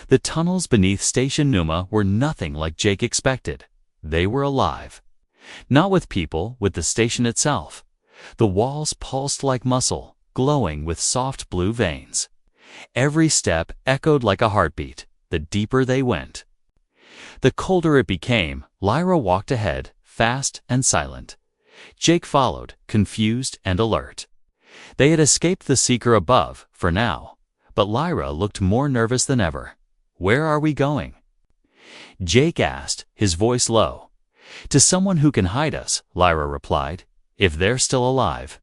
The tunnels beneath Station Numa were nothing like Jake expected. They were alive. Not with people, with the station itself. The walls pulsed like muscle, glowing with soft blue veins. Every step echoed like a heartbeat, the deeper they went. The colder it became, Lyra walked ahead, fast and silent. Jake followed, confused and alert. They had escaped the seeker above, for now, but Lyra looked more nervous than ever. "Where are we going?" Jake asked, his voice low. "To someone who can hide us," Lyra replied, "if they're still alive."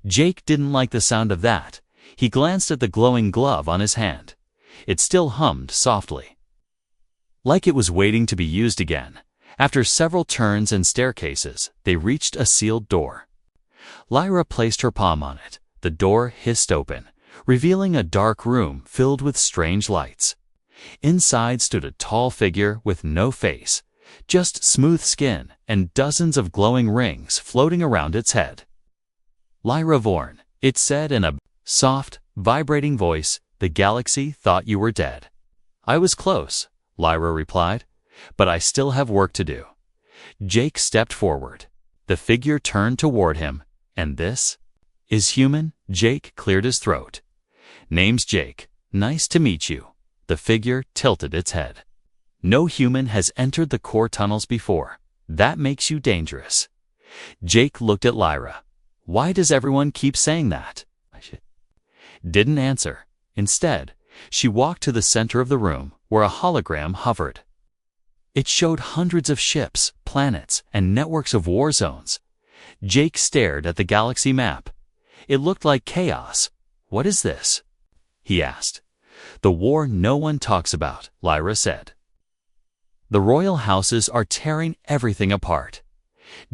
Jake didn't like the sound of that. He glanced at the glowing glove on his hand. It still hummed softly, like it was waiting to be used again. After several turns and staircases, they reached a sealed door. Lyra placed her palm on it. The door hissed open, revealing a dark room filled with strange lights. Inside stood a tall figure with no face, just smooth skin and dozens of glowing rings floating around its head. "Lyra Vorn," it said in a soft, vibrating voice, "the galaxy thought you were dead." "I was close," Lyra replied, "but I still have work to do." Jake stepped forward. The figure turned toward him. "And this is human?" Jake cleared his throat. "Name's Jake. Nice to meet you." The figure tilted its head. "No human has entered the core tunnels before. That makes you dangerous." Jake looked at Lyra. "Why does everyone keep saying that?" Didn't answer. Instead, she walked to the center of the room where a hologram hovered. It showed hundreds of ships, planets, and networks of war zones. Jake stared at the galaxy map. It looked like chaos. "What is this?" he asked. "The war no one talks about," Lyra said. "The royal houses are tearing everything apart."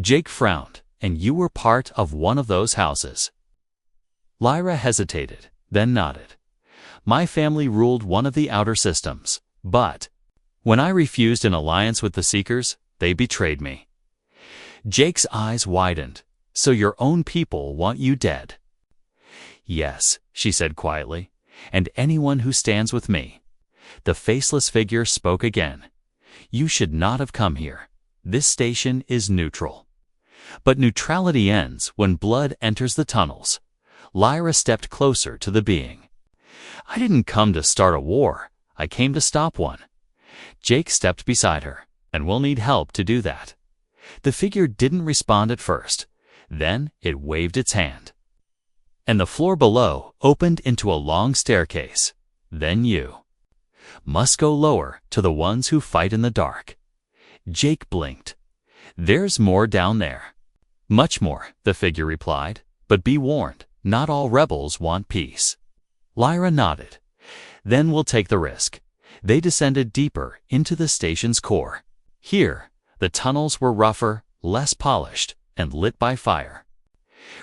Jake frowned. "And you were part of one of those houses." Lyra hesitated, then nodded. "My family ruled one of the outer systems, but when I refused an alliance with the Seekers, they betrayed me." Jake's eyes widened. "So your own people want you dead?" "Yes," she said quietly, "and anyone who stands with me." The faceless figure spoke again. "You should not have come here. This station is neutral." "But neutrality ends when blood enters the tunnels." Lyra stepped closer to the being. "I didn't come to start a war. I came to stop one." Jake stepped beside her. "And we'll need help to do that." The figure didn't respond at first. Then it waved its hand. And the floor below opened into a long staircase. "Then you must go lower to the ones who fight in the dark." Jake blinked. "There's more down there." "Much more," the figure replied. "But be warned, not all rebels want peace." Lyra nodded. "Then we'll take the risk." They descended deeper into the station's core. Here, the tunnels were rougher, less polished, and lit by fire.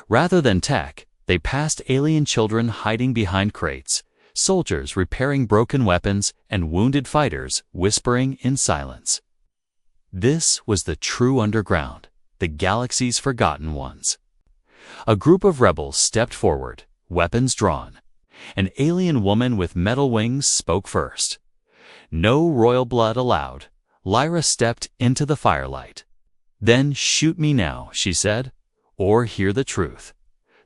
Rather than tech, they passed alien children hiding behind crates, soldiers repairing broken weapons, and wounded fighters whispering in silence. This was the true underground, the galaxy's forgotten ones. A group of rebels stepped forward, weapons drawn. An alien woman with metal wings spoke first. "No royal blood allowed." Lyra stepped into the firelight. "Then shoot me now," she said, "or hear the truth."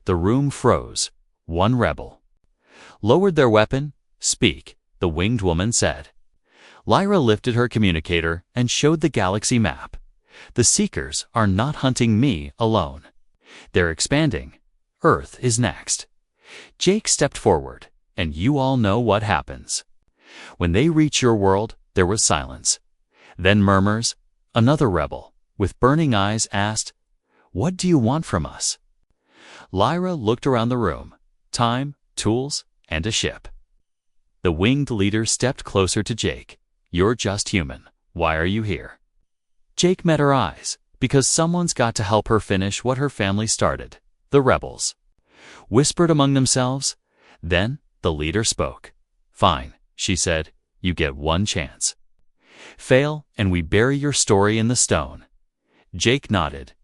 The room froze. One rebel lowered their weapon. "Speak," the winged woman said. Lyra lifted her communicator and showed the galaxy map. "The Seekers are not hunting me alone. They're expanding. Earth is next." Jake stepped forward, "And you all know what happens. When they reach your world," there was silence. Then murmurs. Another rebel, with burning eyes, asked, "What do you want from us?" Lyra looked around the room. Time, tools, and a ship. The winged leader stepped closer to Jake. "You're just human. Why are you here?" Jake met her eyes. "Because someone's got to help her finish what her family started." The rebels whispered among themselves. Then the leader spoke. "Fine," she said. "You get one chance. Fail, and we bury your story in the stone." Jake nodded.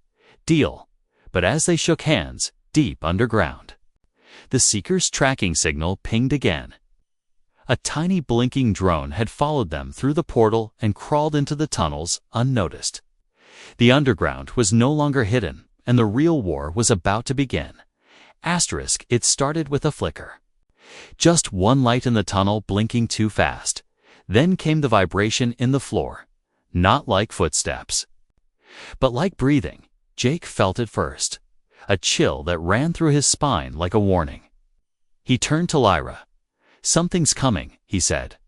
"Deal." But as they shook hands, deep underground, the Seeker's tracking signal pinged again. A tiny blinking drone had followed them through the portal and crawled into the tunnels unnoticed. The underground was no longer hidden, and the real war was about to begin. It started with a flicker. Just one light in the tunnel blinking too fast. Then came the vibration in the floor. Not like footsteps, but like breathing. Jake felt it first. A chill that ran through his spine like a warning. He turned to Lyra. "Something's coming," he said.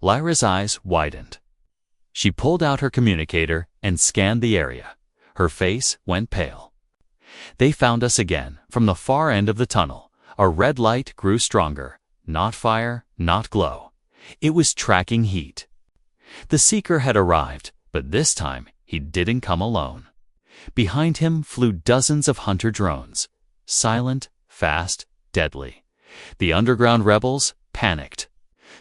Lyra's eyes widened. She pulled out her communicator and scanned the area. Her face went pale. "They found us again, from the far end of the tunnel." A red light grew stronger. Not fire, not glow. It was tracking heat. The Seeker had arrived, but this time he didn't come alone. Behind him flew dozens of hunter drones. Silent, fast, deadly. The underground rebels panicked.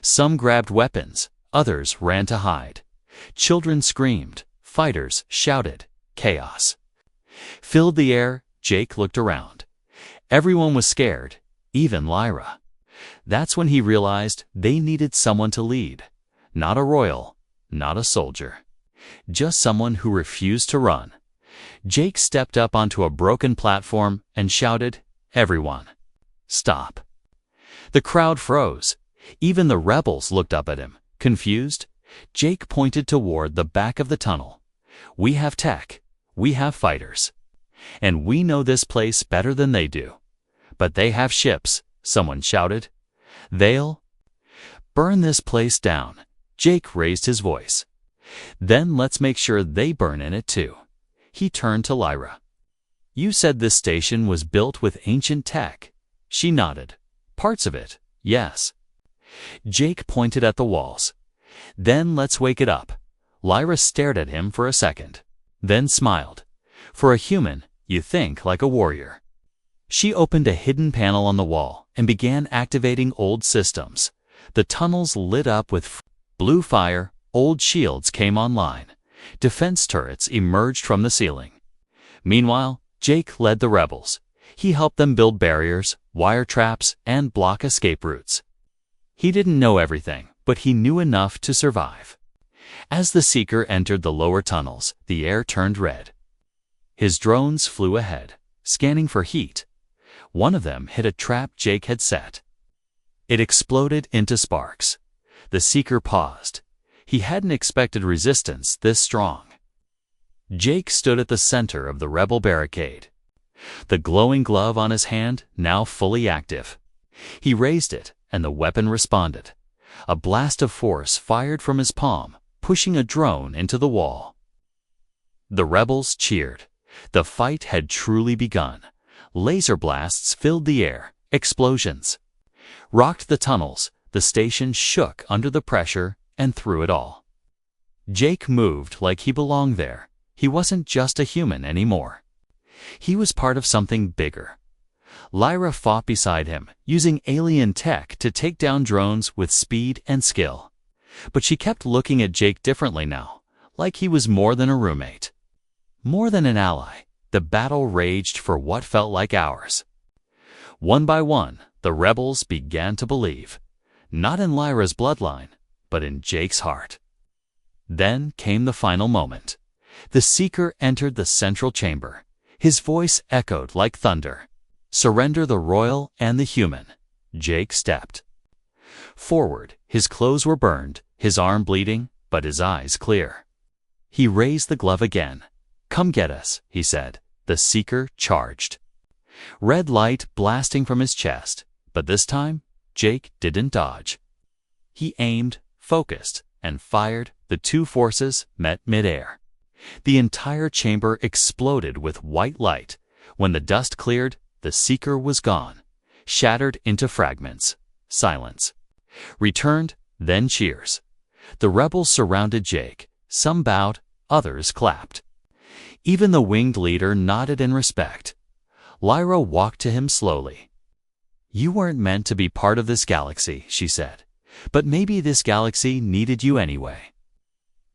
Some grabbed weapons, others ran to hide. Children screamed, fighters shouted. Chaos filled the air. Jake looked around. Everyone was scared, even Lyra. That's when he realized they needed someone to lead. Not a royal, not a soldier. Just someone who refused to run. Jake stepped up onto a broken platform and shouted, "Everyone, stop." The crowd froze. Even the rebels looked up at him, confused. Jake pointed toward the back of the tunnel. "We have tech. We have fighters. And we know this place better than they do." "But they have ships," someone shouted. "They'll burn this place down." Jake raised his voice. "Then let's make sure they burn in it too." He turned to Lyra. "You said this station was built with ancient tech." She nodded. "Parts of it, yes." Jake pointed at the walls. "Then let's wake it up." Lyra stared at him for a second, then smiled. "For a human, you think like a warrior." She opened a hidden panel on the wall and began activating old systems. The tunnels lit up with blue fire. Old shields came online. Defense turrets emerged from the ceiling. Meanwhile, Jake led the rebels. He helped them build barriers, wire traps, and block escape routes. He didn't know everything, but he knew enough to survive. As the Seeker entered the lower tunnels, the air turned red. His drones flew ahead, scanning for heat. One of them hit a trap Jake had set. It exploded into sparks. The Seeker paused. He hadn't expected resistance this strong. Jake stood at the center of the rebel barricade, the glowing glove on his hand now fully active. He raised it, and the weapon responded. A blast of force fired from his palm, pushing a drone into the wall. The rebels cheered. The fight had truly begun. Laser blasts filled the air. Explosions rocked the tunnels. The station shook under the pressure and through it all. Jake moved like he belonged there. He wasn't just a human anymore. He was part of something bigger. Lyra fought beside him, using alien tech to take down drones with speed and skill. But she kept looking at Jake differently now, like he was more than a roommate. More than an ally. The battle raged for what felt like hours. One by one, the rebels began to believe. Not in Lyra's bloodline, but in Jake's heart. Then came the final moment. The Seeker entered the central chamber. His voice echoed like thunder. "Surrender the royal and the human." Jake stepped forward. His clothes were burned, his arm bleeding, but his eyes clear. He raised the glove again. "Come get us," he said. The Seeker charged. Red light blasting from his chest, but this time, Jake didn't dodge. He aimed, focused, and fired. The two forces met midair. The entire chamber exploded with white light. When the dust cleared, the Seeker was gone, shattered into fragments. Silence returned, then cheers. The rebels surrounded Jake. Some bowed, others clapped. Even the winged leader nodded in respect. Lyra walked to him slowly. "You weren't meant to be part of this galaxy," she said. "But maybe this galaxy needed you anyway."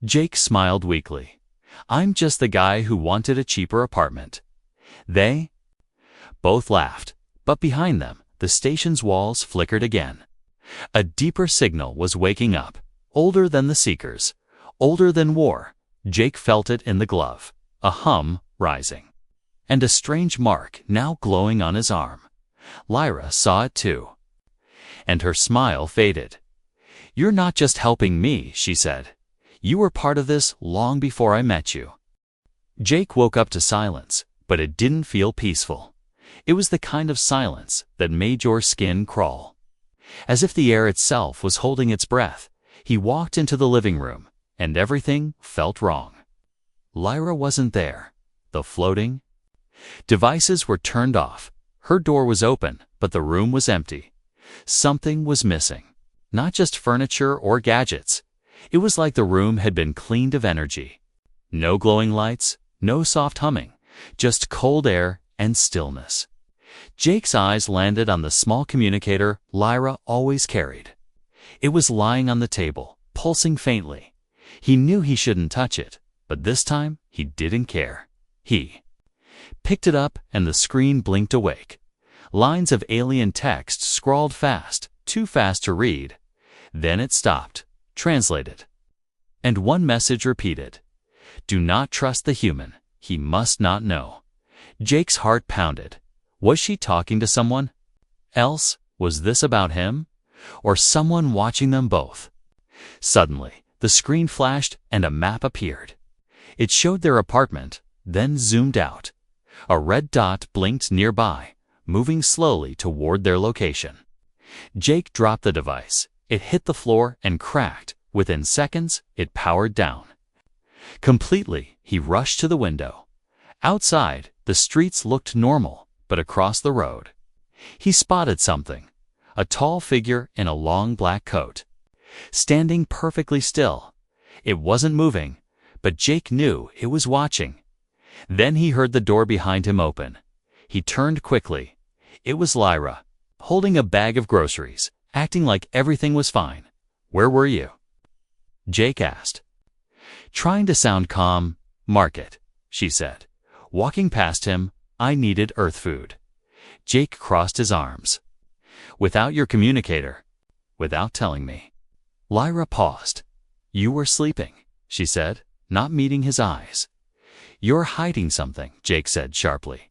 Jake smiled weakly. "I'm just the guy who wanted a cheaper apartment." They both laughed, but behind them, the station's walls flickered again. A deeper signal was waking up, older than the Seekers, older than war. Jake felt it in the glove, a hum rising, and a strange mark now glowing on his arm. Lyra saw it too, and her smile faded. "You're not just helping me," she said. "You were part of this long before I met you." Jake woke up to silence, but it didn't feel peaceful. It was the kind of silence that made your skin crawl. As if the air itself was holding its breath, he walked into the living room, and everything felt wrong. Lyra wasn't there. The floating devices were turned off. Her door was open, but the room was empty. Something was missing. Not just furniture or gadgets. It was like the room had been cleaned of energy. No glowing lights, no soft humming, just cold air and stillness. Jake's eyes landed on the small communicator Lyra always carried. It was lying on the table, pulsing faintly. He knew he shouldn't touch it, but this time he didn't care. He picked it up and the screen blinked awake. Lines of alien text scrawled fast, too fast to read. Then it stopped, translated. And one message repeated. "Do not trust the human. He must not know." Jake's heart pounded. Was she talking to someone else? Was this about him? Or someone watching them both? Suddenly, the screen flashed and a map appeared. It showed their apartment, then zoomed out. A red dot blinked nearby, moving slowly toward their location. Jake dropped the device. It hit the floor and cracked. Within seconds, it powered down. Completely, he rushed to the window. Outside, the streets looked normal, but across the road, he spotted something. A tall figure in a long black coat, standing perfectly still. It wasn't moving, but Jake knew it was watching. Then he heard the door behind him open. He turned quickly. It was Lyra, holding a bag of groceries, acting like everything was fine. "Where were you?" Jake asked. Trying to sound calm. "Market," she said. Walking past him, "I needed earth food." Jake crossed his arms. "Without your communicator. Without telling me." Lyra paused. "You were sleeping," she said, not meeting his eyes. "You're hiding something," Jake said sharply.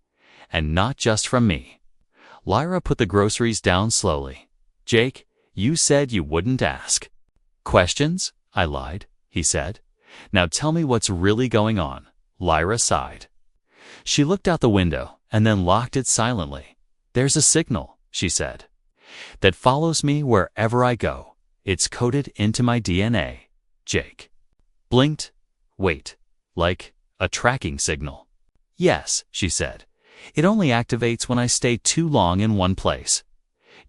"And not just from me." Lyra put the groceries down slowly. "Jake, you said you wouldn't ask questions." "I lied," he said. "Now tell me what's really going on." Lyra sighed. She looked out the window and then locked it silently. "There's a signal," she said, "that follows me wherever I go. It's coded into my DNA." Jake blinked. "Wait, like a tracking signal?" "Yes," she said. "It only activates when I stay too long in one place."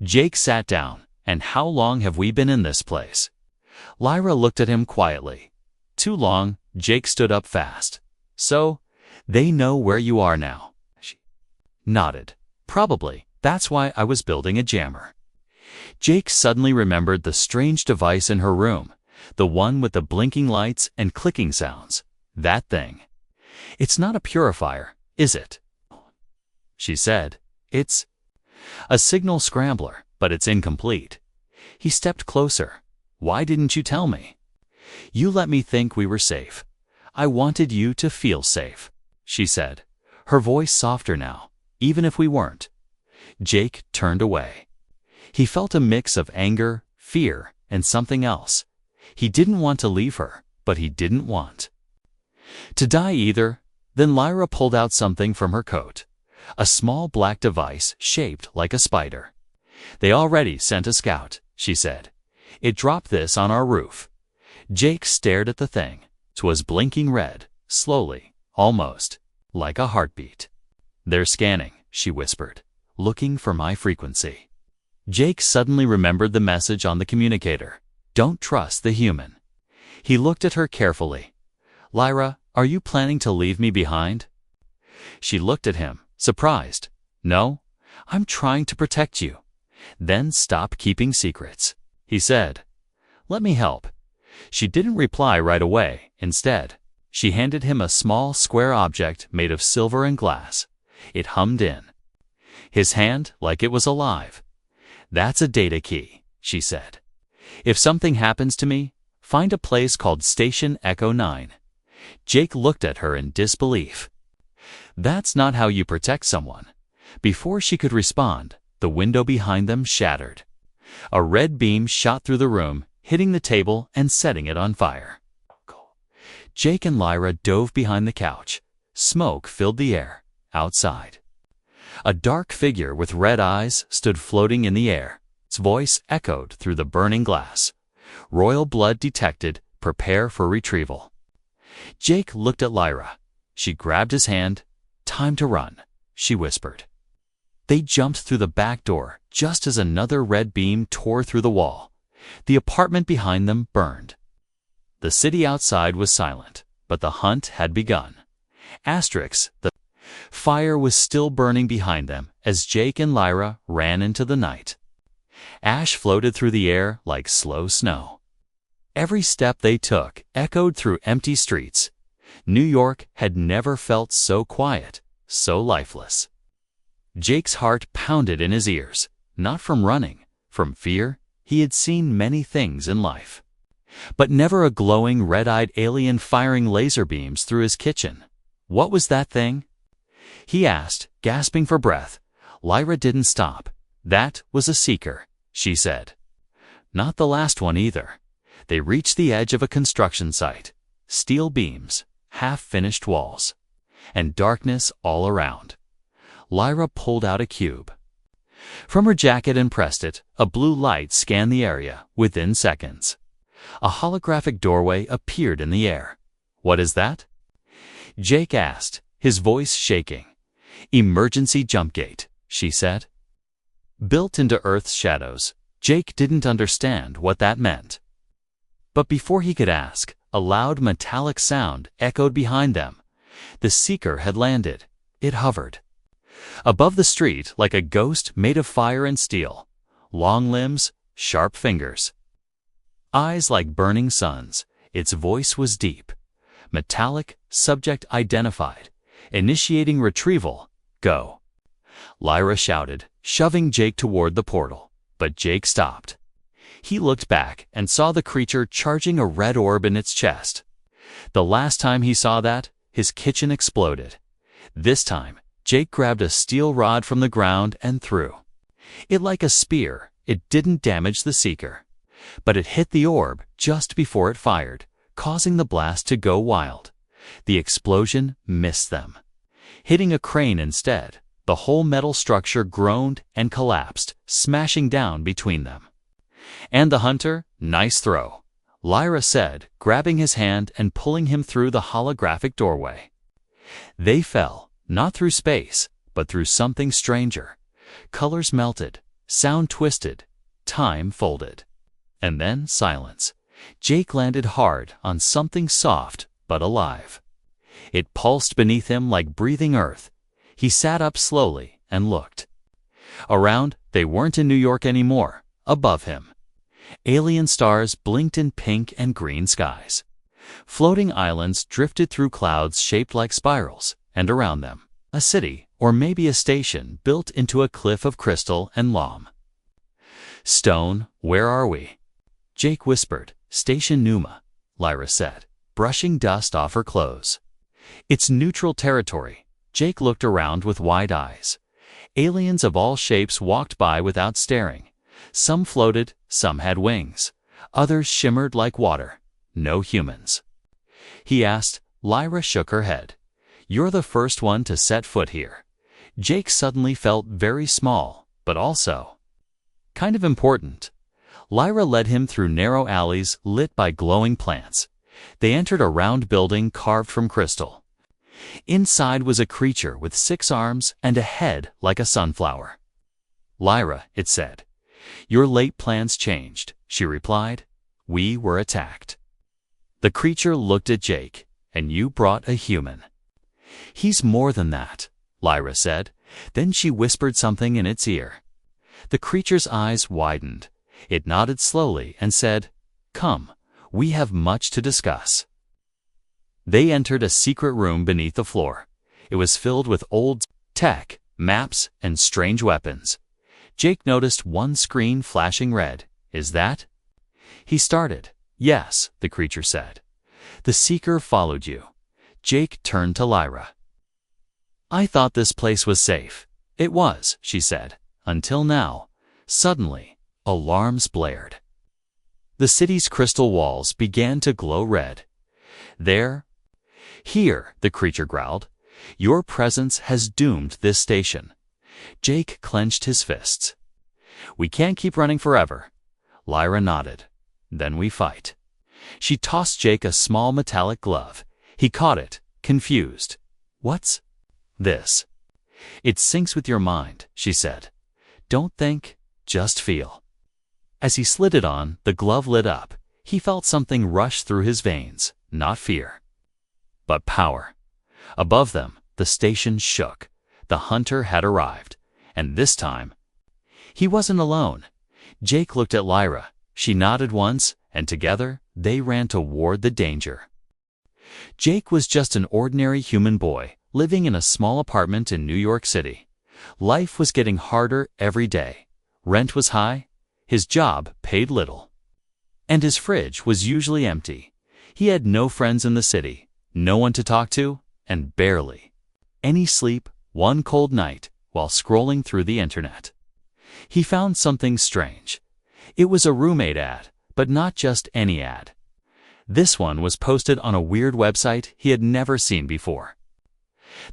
Jake sat down. "And how long have we been in this place?" Lyra looked at him quietly. "Too long." Jake stood up fast. "So, they know where you are now?" She nodded. "Probably. That's why I was building a jammer." Jake suddenly remembered the strange device in her room, the one with the blinking lights and clicking sounds. That thing. "It's not a purifier, is it?" she said. "It's a signal scrambler, but it's incomplete." He stepped closer. "Why didn't you tell me?" "You let me think we were safe. I wanted you to feel safe," she said, her voice softer now, "even if we weren't." Jake turned away. He felt a mix of anger, fear, and something else. He didn't want to leave her, but he didn't want to die either. Then Lyra pulled out something from her coat. A small black device shaped like a spider. "They already sent a scout," she said. "It dropped this on our roof." Jake stared at the thing. 'Twas blinking red, slowly, almost like a heartbeat. "They're scanning," she whispered, "looking for my frequency." Jake suddenly remembered the message on the communicator. "Don't trust the human." He looked at her carefully. "Lyra, are you planning to leave me behind?" She looked at him, surprised. "No, I'm trying to protect you." "Then stop keeping secrets," he said. "Let me help." She didn't reply right away. Instead, she handed him a small square object made of silver and glass. It hummed in his hand like it was alive. "That's a data key," she said. "If something happens to me, find a place called Station Echo 9. Jake looked at her in disbelief. "That's not how you protect someone." Before she could respond, the window behind them shattered. A red beam shot through the room, hitting the table and setting it on fire. Jake and Lyra dove behind the couch. Smoke filled the air. Outside, a dark figure with red eyes stood floating in the air. Its voice echoed through the burning glass. "Royal blood detected. Prepare for retrieval." Jake looked at Lyra. She grabbed his hand. "Time to run," she whispered. They jumped through the back door just as another red beam tore through the wall. The apartment behind them burned. The city outside was silent, but the hunt had begun. The fire was still burning behind them as Jake and Lyra ran into the night. Ash floated through the air like slow snow. Every step they took echoed through empty streets. New York had never felt so quiet, so lifeless. Jake's heart pounded in his ears, not from running, from fear. He had seen many things in life, but never a glowing red-eyed alien firing laser beams through his kitchen. What was that thing? He asked, gasping for breath. Lyra didn't stop. "That was a seeker," she said. "Not the last one either." They reached the edge of a construction site. Steel beams, half-finished walls, and darkness all around. Lyra pulled out a cube from her jacket and pressed it. A blue light scanned the area. Within seconds, a holographic doorway appeared in the air. "What is that?" Jake asked, his voice shaking. "Emergency jump gate," she said. Built into Earth's shadows. Jake didn't understand what that meant. But before he could ask, a loud metallic sound echoed behind them. The seeker had landed. It hovered above the street like a ghost made of fire and steel. Long limbs, sharp fingers, eyes like burning suns. Its voice was deep. Metallic, subject identified. Initiating retrieval. Go. Lyra shouted, shoving Jake toward the portal. But Jake stopped. He looked back and saw the creature charging a red orb in its chest. The last time he saw that, his kitchen exploded. This time, Jake grabbed a steel rod from the ground and threw it like a spear. It didn't damage the seeker, but it hit the orb just before it fired, causing the blast to go wild. The explosion missed them, hitting a crane instead. The whole metal structure groaned and collapsed, smashing down between them. "And the hunter? Nice throw," Lyra said, grabbing his hand and pulling him through the holographic doorway. They fell, not through space, but through something stranger. Colors melted, sound twisted, time folded. And then silence. Jake landed hard on something soft but alive. It pulsed beneath him like breathing earth. He sat up slowly and looked. Around, they weren't in New York anymore. Above him, alien stars blinked in pink and green skies. Floating islands drifted through clouds shaped like spirals, and around them, a city, or maybe a station, built into a cliff of crystal and loam. "Stone, where are we?" Jake whispered. "Station Numa," Lyra said, brushing dust off her clothes. "It's neutral territory." Jake looked around with wide eyes. Aliens of all shapes walked by without staring. Some floated, some had wings. Others shimmered like water. No humans. He asked. Lyra shook her head. "You're the first one to set foot here." Jake suddenly felt very small, but also kind of important. Lyra led him through narrow alleys lit by glowing plants. They entered a round building carved from crystal. Inside was a creature with 6 arms and a head like a sunflower. "Lyra," it said. "Your late plans changed," she replied. "We were attacked." The creature looked at Jake. "And you brought a human." "He's more than that," Lyra said. Then she whispered something in its ear. The creature's eyes widened. It nodded slowly and said, "Come, we have much to discuss." They entered a secret room beneath the floor. It was filled with old tech, maps, and strange weapons. Jake noticed one screen flashing red. Is that? He started. Yes, the creature said. The seeker followed you. Jake turned to Lyra. I thought this place was safe. It was, she said, until now. Suddenly, alarms blared. The city's crystal walls began to glow red. Here, the creature growled. Your presence has doomed this station. Jake clenched his fists. We can't keep running forever. Lyra nodded. Then we fight. She tossed Jake a small metallic glove. He caught it, confused. What's this? It syncs with your mind, she said. Don't think, just feel. As he slid it on, the glove lit up. He felt something rush through his veins, not fear, but power. Above them, the station shook. The hunter had arrived, and this time, he wasn't alone. Jake looked at Lyra. She nodded once, and together, they ran toward the danger. Jake was just an ordinary human boy, living in a small apartment in New York City. Life was getting harder every day. Rent was high, his job paid little, and his fridge was usually empty. He had no friends in the city, no one to talk to, and barely any sleep one cold night while scrolling through the internet. He found something strange. It was a roommate ad, but not just any ad. This one was posted on a weird website he had never seen before.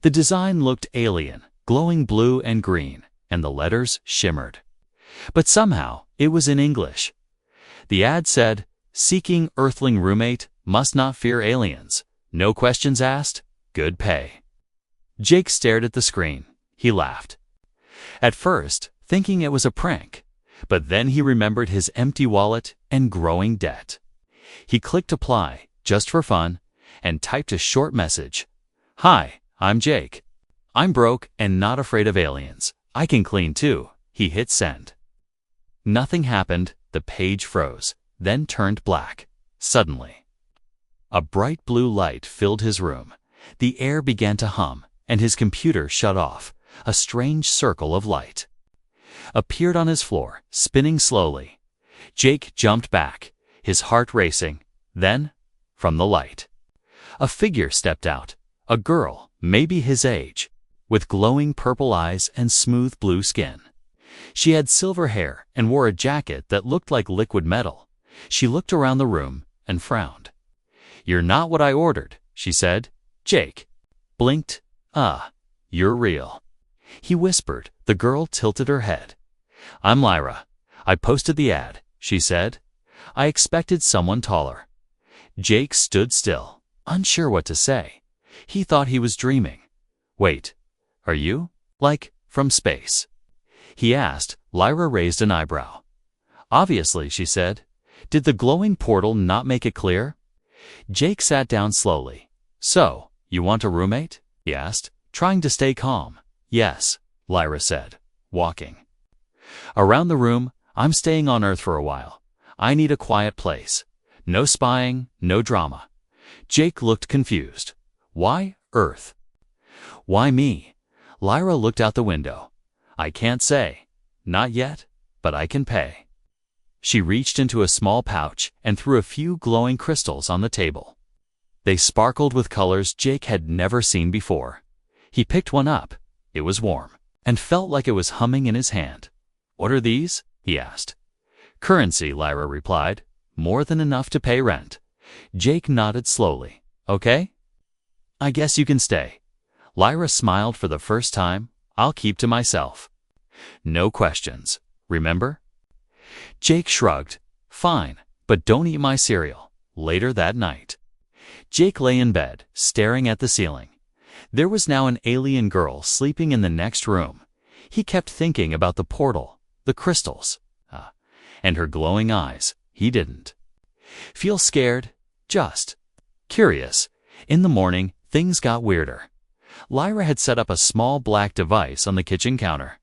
The design looked alien, glowing blue and green, and the letters shimmered. But somehow, it was in English. The ad said, "Seeking Earthling roommate, must not fear aliens. No questions asked, good pay." Jake stared at the screen. He laughed. At first, thinking it was a prank, but then he remembered his empty wallet and growing debt. He clicked apply, just for fun, and typed a short message. Hi, I'm Jake. I'm broke and not afraid of aliens. I can clean too. He hit send. Nothing happened. The page froze, then turned black. Suddenly, a bright blue light filled his room. The air began to hum, and his computer shut off. A strange circle of light appeared on his floor, spinning slowly. Jake jumped back, his heart racing. Then, from the light, a figure stepped out. A girl, maybe his age, with glowing purple eyes and smooth blue skin. She had silver hair and wore a jacket that looked like liquid metal. She looked around the room and frowned. You're not what I ordered, she said. Jake blinked. You're real. He whispered. The girl tilted her head. I'm Lyra. I posted the ad, she said. I expected someone taller. Jake stood still, unsure what to say. He thought he was dreaming. Wait, are you, like, from space? He asked. Lyra raised an eyebrow. Obviously, she said. Did the glowing portal not make it clear? Jake sat down slowly. So, you want a roommate? He asked, trying to stay calm. Yes, Lyra said, walking around the room. I'm staying on Earth for a while. I need a quiet place. No spying, no drama. Jake looked confused. Why Earth? Why me? Lyra looked out the window. I can't say. Not yet, but I can pay. She reached into a small pouch and threw a few glowing crystals on the table. They sparkled with colors Jake had never seen before. He picked one up. It was warm, and felt like it was humming in his hand. What are these? He asked. Currency, Lyra replied. More than enough to pay rent. Jake nodded slowly. Okay? I guess you can stay. Lyra smiled for the first time. I'll keep to myself. No questions, remember? Jake shrugged. Fine, but don't eat my cereal. Later that night, Jake lay in bed, staring at the ceiling. There was now an alien girl sleeping in the next room. He kept thinking about the portal, the crystals, and her glowing eyes. He didn't feel scared, just curious. In the morning, things got weirder. Lyra had set up a small black device on the kitchen counter.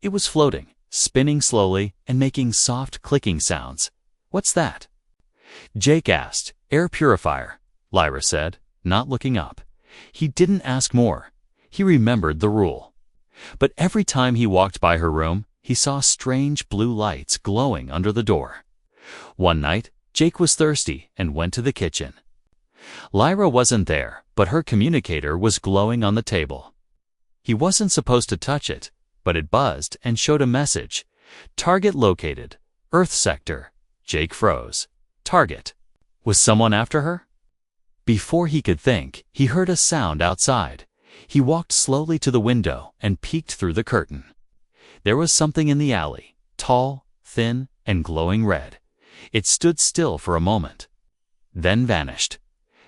It was floating, spinning slowly, and making soft clicking sounds. What's that? Jake asked. Air purifier, Lyra said, not looking up. He didn't ask more. He remembered the rule. But every time he walked by her room, he saw strange blue lights glowing under the door. One night, Jake was thirsty and went to the kitchen. Lyra wasn't there, but her communicator was glowing on the table. He wasn't supposed to touch it, but it buzzed and showed a message. Target located. Earth sector. Jake froze. Target. Was someone after her? Before he could think, he heard a sound outside. He walked slowly to the window and peeked through the curtain. There was something in the alley, tall, thin, and glowing red. It stood still for a moment, then vanished.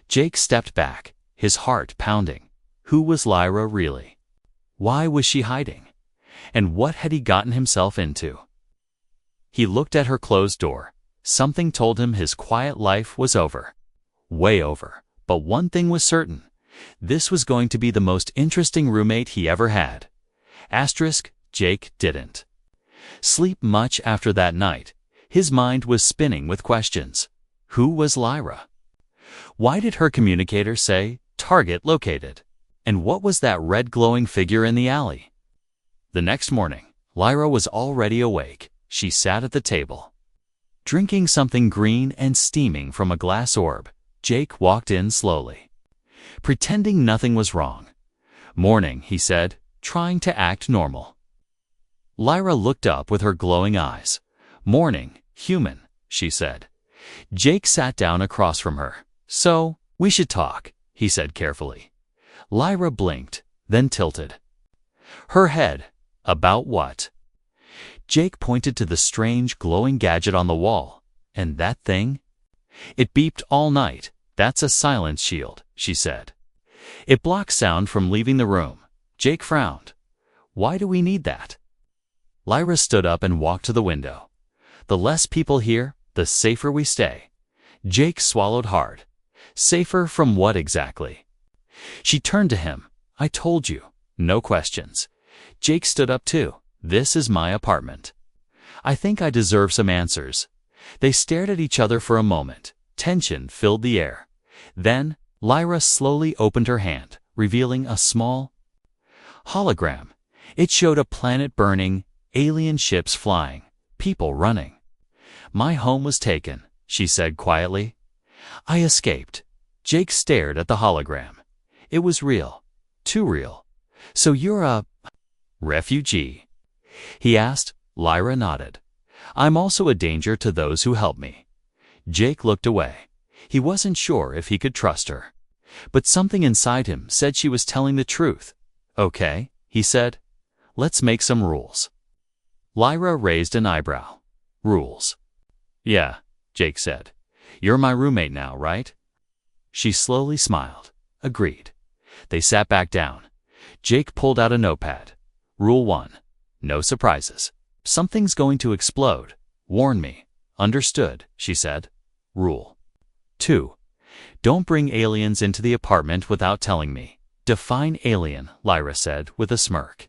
Jake stepped back, his heart pounding. Who was Lyra really? Why was she hiding? And what had he gotten himself into? He looked at her closed door. Something told him his quiet life was over. Way over. But one thing was certain. This was going to be the most interesting roommate he ever had. Jake didn't sleep much after that night. His mind was spinning with questions. Who was Lyra? Why did her communicator say, target located? And what was that red glowing figure in the alley? The next morning, Lyra was already awake. She sat at the table, drinking something green and steaming from a glass orb. Jake walked in slowly, pretending nothing was wrong. Morning, he said, trying to act normal. Lyra looked up with her glowing eyes. Morning, human, she said. Jake sat down across from her. So, we should talk, he said carefully. Lyra blinked, then tilted her head. About what? Jake pointed to the strange glowing gadget on the wall. And that thing? It beeped all night. That's a silence shield, she said. It blocks sound from leaving the room. Jake frowned. Why do we need that? Lyra stood up and walked to the window. The less people here, the safer we stay. Jake swallowed hard. Safer from what exactly? She turned to him. I told you. No questions. Jake stood up too. This is my apartment. I think I deserve some answers. They stared at each other for a moment. Tension filled the air. Then, Lyra slowly opened her hand, revealing a small hologram. It showed a planet burning, alien ships flying, people running. My home was taken, she said quietly. I escaped. Jake stared at the hologram. It was real. Too real. So you're a refugee? He asked. Lyra nodded. I'm also a danger to those who help me. Jake looked away. He wasn't sure if he could trust her. But something inside him said she was telling the truth. Okay, he said. Let's make some rules. Lyra raised an eyebrow. Rules? Yeah, Jake said. You're my roommate now, right? She slowly smiled. Agreed. They sat back down. Jake pulled out a notepad. Rule 1. No surprises. Something's going to explode. Warn me. Understood, she said. Rule 2. Don't bring aliens into the apartment without telling me. Define alien, Lyra said with a smirk.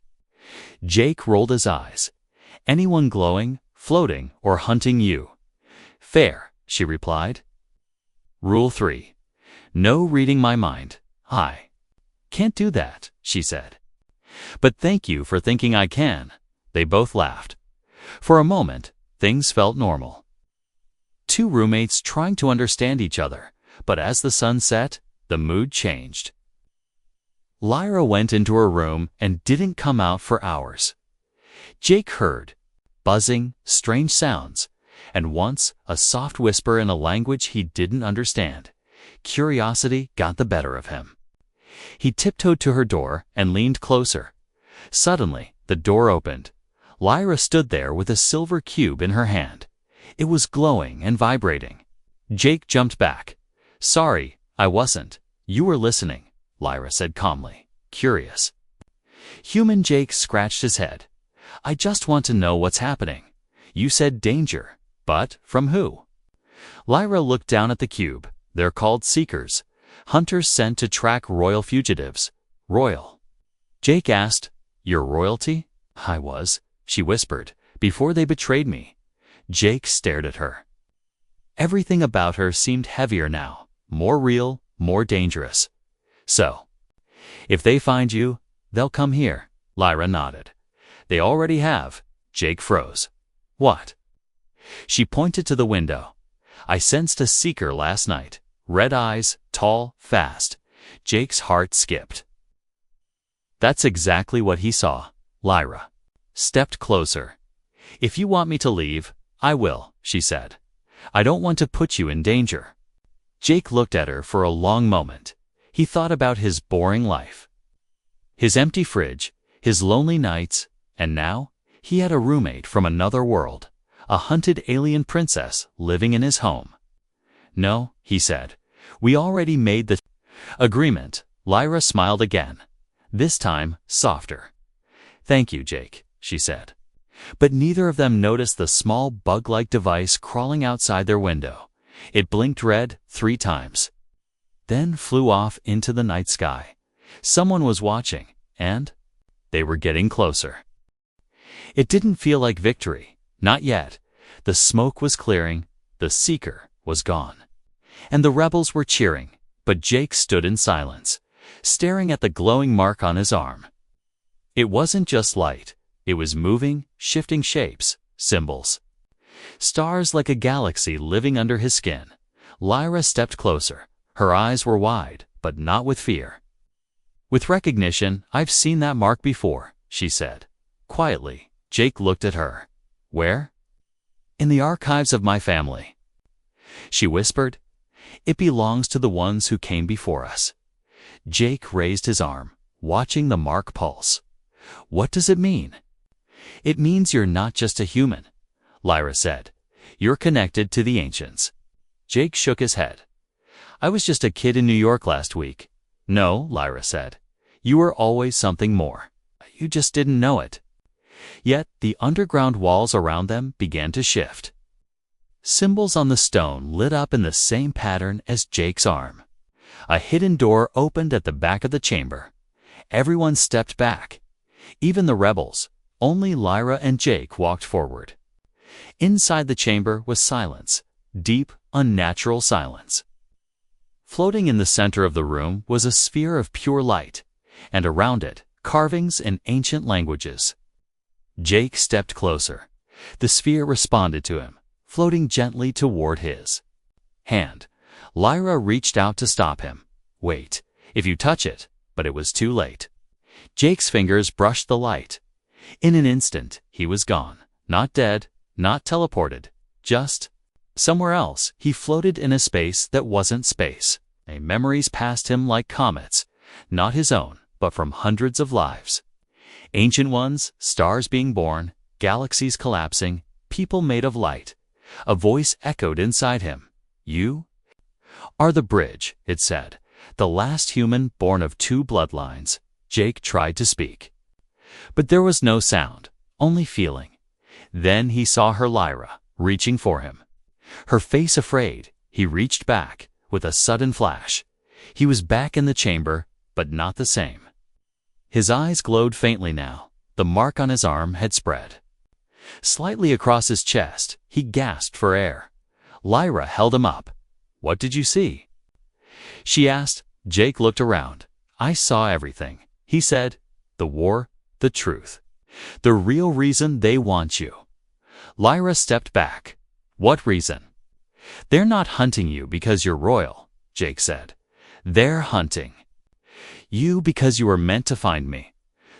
Jake rolled his eyes. Anyone glowing, floating, or hunting you? Fair, she replied. Rule 3. No reading my mind. I can't do that, she said. But thank you for thinking I can. They both laughed. For a moment, things felt normal. Two roommates trying to understand each other, but as the sun set, the mood changed. Lyra went into her room and didn't come out for hours. Jake heard buzzing, strange sounds, and once a soft whisper in a language he didn't understand. Curiosity got the better of him. He tiptoed to her door and leaned closer. Suddenly, the door opened. Lyra stood there with a silver cube in her hand. It was glowing and vibrating. Jake jumped back. Sorry, I wasn't. You were listening, Lyra said calmly, curious. Human Jake scratched his head. I just want to know what's happening. You said danger, but from who? Lyra looked down at the cube. They're called seekers. Hunters sent to track royal fugitives. Royal. Jake asked, You're royalty? I was, she whispered, before they betrayed me. Jake stared at her. Everything about her seemed heavier now, more real, more dangerous. So, if they find you, they'll come here, Lyra nodded. They already have. Jake froze. What? She pointed to the window. I sensed a seeker last night. Red eyes, tall, fast. Jake's heart skipped. That's exactly what he saw. Lyra stepped closer. If you want me to leave, I will, she said. I don't want to put you in danger. Jake looked at her for a long moment. He thought about his boring life, his empty fridge, his lonely nights, and now he had a roommate from another world, a hunted alien princess living in his home. No, he said. We already made the agreement. Lyra smiled again, this time softer. Thank you, Jake, she said. But neither of them noticed the small bug-like device crawling outside their window. It blinked red 3 times, then flew off into the night sky. Someone was watching, and they were getting closer. It didn't feel like victory, not yet. The smoke was clearing, the seeker was gone, and the rebels were cheering, but Jake stood in silence, staring at the glowing mark on his arm. It wasn't just light, it was moving, shifting shapes, symbols. Stars like a galaxy living under his skin. Lyra stepped closer. Her eyes were wide, but not with fear. With recognition, I've seen that mark before, she said. Quietly, Jake looked at her. Where? In the archives of my family. She whispered. It belongs to the ones who came before us. Jake raised his arm, watching the mark pulse. What does it mean? It means you're not just a human, Lyra said. You're connected to the ancients. Jake shook his head. I was just a kid in New York last week. No, Lyra said. You were always something more. You just didn't know it. Yet the underground walls around them began to shift. Symbols on the stone lit up in the same pattern as Jake's arm. A hidden door opened at the back of the chamber. Everyone stepped back. Even the rebels. Only Lyra and Jake walked forward. Inside the chamber was silence, deep, unnatural silence. Floating in the center of the room was a sphere of pure light, and around it, carvings in ancient languages. Jake stepped closer. The sphere responded to him, floating gently toward his hand. Lyra reached out to stop him. Wait, if you touch it, but it was too late. Jake's fingers brushed the light. In an instant, he was gone. Not dead, not teleported, just somewhere else. He floated in a space that wasn't space. Memories passed him like comets, not his own, but from hundreds of lives. Ancient ones, stars being born, galaxies collapsing, people made of light. A voice echoed inside him. You are the bridge, it said, the last human born of 2 bloodlines. Jake tried to speak, but there was no sound, only feeling. Then he saw her, Lyra, reaching for him. Her face afraid, he reached back. With a sudden flash, he was back in the chamber, but not the same. His eyes glowed faintly now. The mark on his arm had spread. Slightly across his chest, he gasped for air. Lyra held him up. What did you see? She asked. Jake looked around. I saw everything, he said. The war, the truth, the real reason they want you. Lyra stepped back. What reason? They're not hunting you because you're royal, Jake said. They're hunting you because you were meant to find me.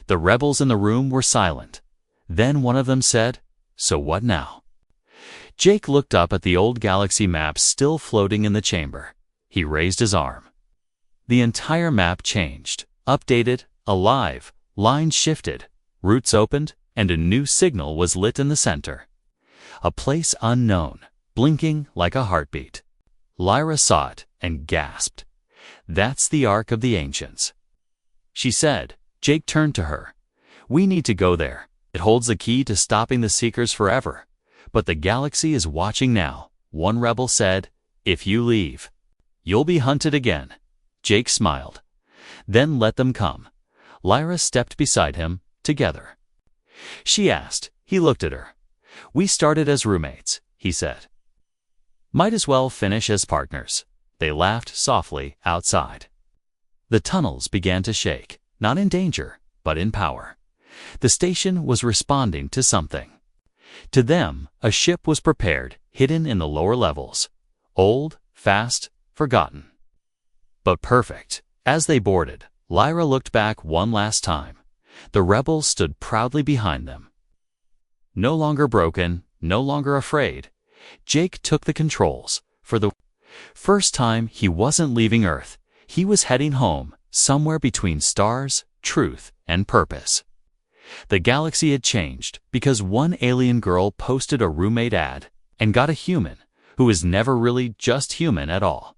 The rebels in the room were silent. Then one of them said, so what now? Jake looked up at the old galaxy map still floating in the chamber. He raised his arm. The entire map changed, updated, alive, lines shifted, routes opened, and a new signal was lit in the center. A place unknown, blinking like a heartbeat. Lyra saw it and gasped. That's the Ark of the Ancients, she said. Jake turned to her. We need to go there. It holds the key to stopping the Seekers forever. But the galaxy is watching now, one rebel said. If you leave, you'll be hunted again. Jake smiled. Then let them come. Lyra stepped beside him, together. She asked. He looked at her. We started as roommates, he said. Might as well finish as partners. They laughed softly outside. The tunnels began to shake, not in danger, but in power. The station was responding to something. To them, a ship was prepared, hidden in the lower levels. Old, fast, forgotten. But perfect. As they boarded, Lyra looked back one last time. The rebels stood proudly behind them. No longer broken, no longer afraid, Jake took the controls. For the first time, he wasn't leaving Earth. He was heading home, somewhere between stars, truth, and purpose. The galaxy had changed because one alien girl posted a roommate ad and got a human who was never really just human at all.